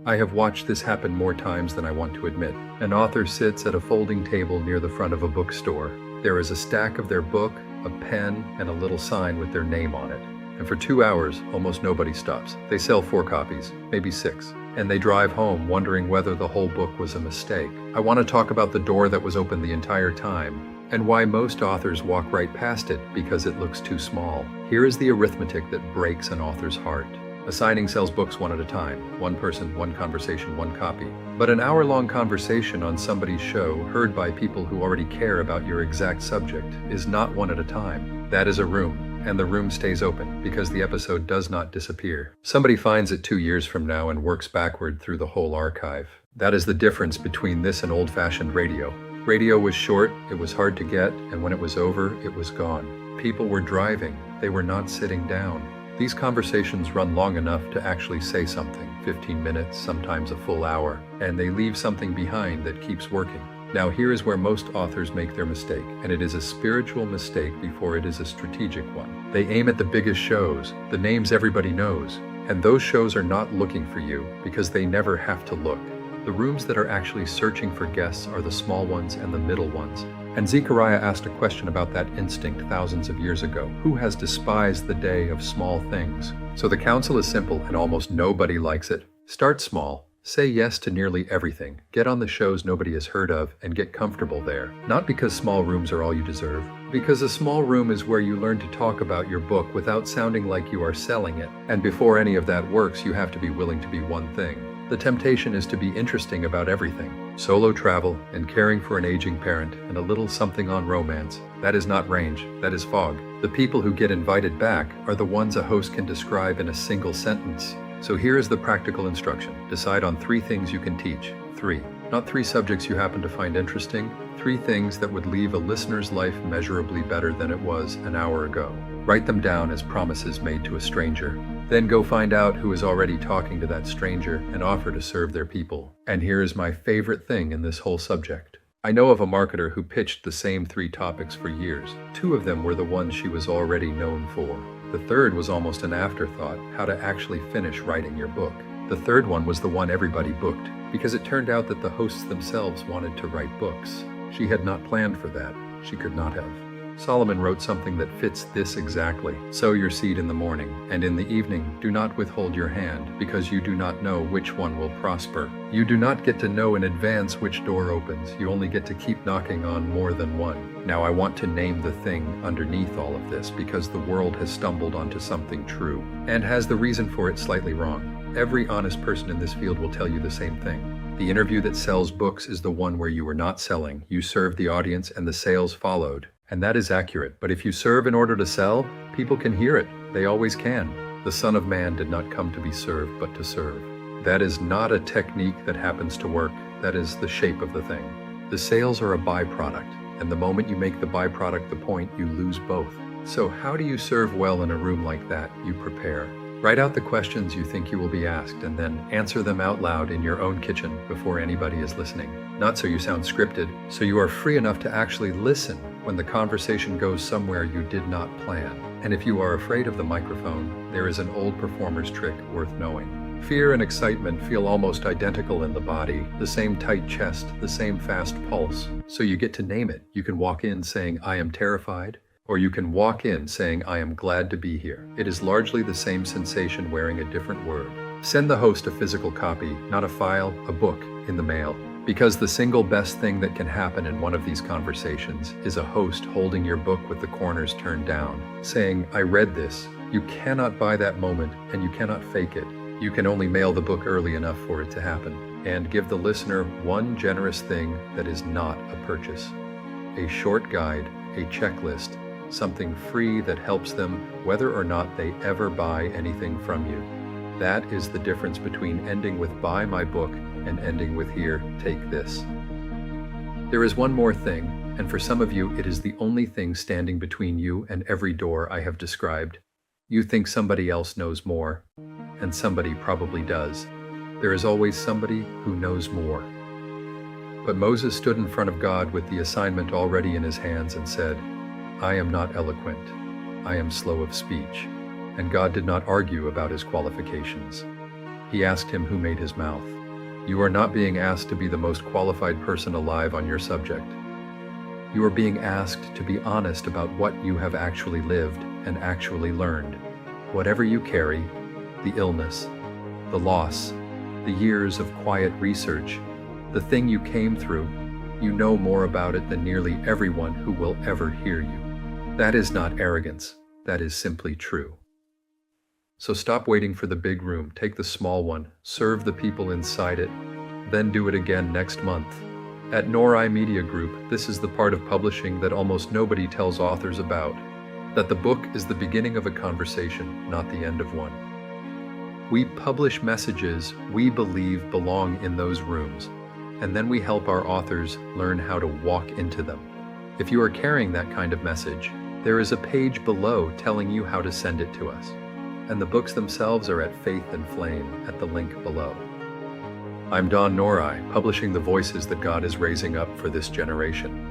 I have watched this happen more times than I want to admit. An author sits at a folding table near the front of a bookstore. There is a stack of their book, a pen, and a little sign with their name on it. And for 2 hours, almost nobody stops. They sell 4 copies, maybe 6. And they drive home wondering whether the whole book was a mistake. I want to talk about the door that was open the entire time, and why most authors walk right past it because it looks too small. Here is the arithmetic that breaks an author's heart. A signing sells books one at a time, one person, one conversation, one copy. But an hour-long conversation on somebody's show, heard by people who already care about your exact subject, is not one at a time. That is a room, and the room stays open because the episode does not disappear. Somebody finds it 2 years from now and works backward through the whole archive. That is the difference between this and old-fashioned radio. Radio was short, it was hard to get, and when it was over, it was gone. People were driving, they were not sitting down. These conversations run long enough to actually say something, 15 minutes, sometimes a full hour, and they leave something behind that keeps working. Now here is where most authors make their mistake, and it is a spiritual mistake before it is a strategic one. They aim at the biggest shows, the names everybody knows, and those shows are not looking for you because they never have to look. The rooms that are actually searching for guests are the small ones and the middle ones. And Zechariah asked a question about that instinct thousands of years ago. Who has despised the day of small things? So the counsel is simple and almost nobody likes it. Start small. Say yes to nearly everything. Get on the shows nobody has heard of and get comfortable there. Not because small rooms are all you deserve. Because a small room is where you learn to talk about your book without sounding like you are selling it. And before any of that works, you have to be willing to be one thing. The temptation is to be interesting about everything. Solo travel and caring for an aging parent and a little something on romance. That is not range, that is fog. The people who get invited back are the ones a host can describe in a single sentence. So here is the practical instruction. Decide on 3 things you can teach. 3. Not 3 subjects you happen to find interesting. 3 things that would leave a listener's life measurably better than it was an hour ago. Write them down as promises made to a stranger. Then go find out who is already talking to that stranger and offer to serve their people. And here is my favorite thing in this whole subject. I know of a marketer who pitched the same 3 topics for years. 2 of them were the ones she was already known for. The third was almost an afterthought, how to actually finish writing your book. The third one was the one everybody booked, because it turned out that the hosts themselves wanted to write books. She had not planned for that. She could not have. Solomon wrote something that fits this exactly. Sow your seed in the morning, and in the evening do not withhold your hand, because you do not know which one will prosper. You do not get to know in advance which door opens. You only get to keep knocking on more than one. Now I want to name the thing underneath all of this, because the world has stumbled onto something true, and has the reason for it slightly wrong. Every honest person in this field will tell you the same thing. The interview that sells books is the one where you were not selling. You served the audience and the sales followed. And that is accurate. But if you serve in order to sell, people can hear it. They always can. The Son of Man did not come to be served, but to serve. That is not a technique that happens to work. That is the shape of the thing. The sales are a byproduct. And the moment you make the byproduct the point, you lose both. So how do you serve well in a room like that? You prepare. Write out the questions you think you will be asked and then answer them out loud in your own kitchen before anybody is listening. Not so you sound scripted, so you are free enough to actually listen when the conversation goes somewhere you did not plan. And if you are afraid of the microphone, there is an old performer's trick worth knowing. Fear and excitement feel almost identical in the body, the same tight chest, the same fast pulse. So you get to name it. You can walk in saying, I am terrified. Or you can walk in saying, I am glad to be here. It is largely the same sensation wearing a different word. Send the host a physical copy, not a file, a book, in the mail. Because the single best thing that can happen in one of these conversations is a host holding your book with the corners turned down, saying, I read this. You cannot buy that moment, and you cannot fake it. You can only mail the book early enough for it to happen. And give the listener one generous thing that is not a purchase. A short guide, a checklist, something free that helps them whether or not they ever buy anything from you. That is the difference between ending with buy my book and ending with here, take this. There is one more thing, and for some of you it is the only thing standing between you and every door I have described. You think somebody else knows more, and somebody probably does. There is always somebody who knows more. But Moses stood in front of God with the assignment already in his hands and said, I am not eloquent. I am slow of speech. And God did not argue about his qualifications. He asked him who made his mouth. You are not being asked to be the most qualified person alive on your subject. You are being asked to be honest about what you have actually lived and actually learned. Whatever you carry, the illness, the loss, the years of quiet research, the thing you came through, you know more about it than nearly everyone who will ever hear you. That is not arrogance, that is simply true. So stop waiting for the big room, take the small one, serve the people inside it, then do it again next month. At Nori Media Group, this is the part of publishing that almost nobody tells authors about, that the book is the beginning of a conversation, not the end of one. We publish messages we believe belong in those rooms, and then we help our authors learn how to walk into them. If you are carrying that kind of message, there is a page below telling you how to send it to us. And the books themselves are at Faith and Flame at the link below. I'm Don Nori, publishing the voices that God is raising up for this generation.